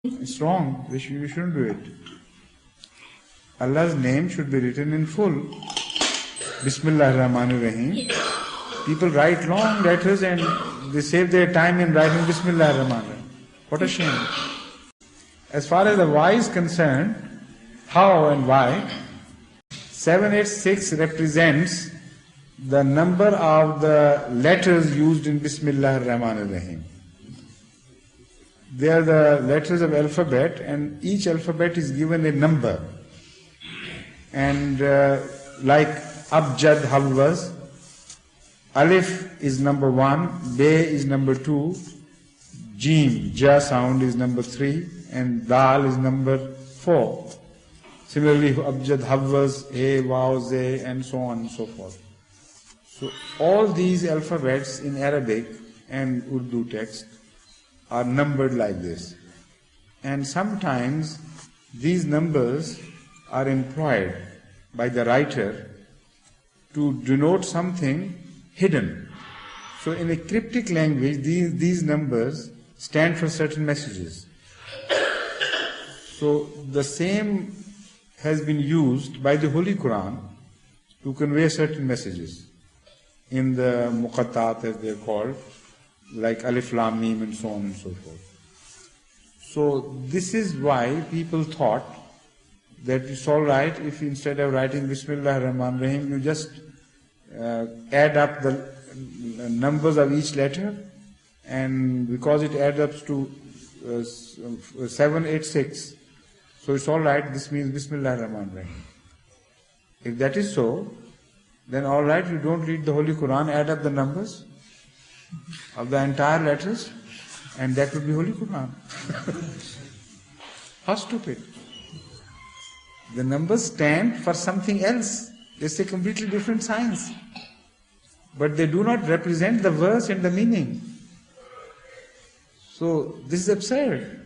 It's wrong. You shouldn't do it. Allah's name should be written in full. Bismillah ar-Rahman ar-Rahim. People write long letters and they save their time in writing Bismillah ar-Rahman ar-Rahim. What a shame. As far as the why is concerned, how and why, 786 represents the number of the letters used in Bismillah ar-Rahman ar-Rahim. They are the letters of alphabet, and each alphabet is given a number. And like Abjad Halwas, Alif is number 1, Be is number 2, Jim, Ja sound is number 3, and Dal is number 4. Similarly, Abjad Halwas, A, Waw, Ze, and so on and so forth. So all these alphabets in Arabic and Urdu text are numbered like this. And sometimes these numbers are employed by the writer to denote something hidden. So in a cryptic language, these numbers stand for certain messages. So the same has been used by the Holy Quran to convey certain messages in the Muqattat, as they are called, like Alif Lam Mim and so on and so forth. So this is why people thought that it's all right if instead of writing Bismillah ar-Rahman ar-Rahim, you just add up the numbers of each letter, and because it adds up to 786, so it's all right, this means Bismillah ar-Rahman ar-Rahim. If that is so, then all right, you don't read the Holy Quran, add up the numbers of the entire letters, and that would be Holy Quran. How stupid. The numbers stand for something else. It's a completely different science. But they do not represent the verse and the meaning. So this is absurd.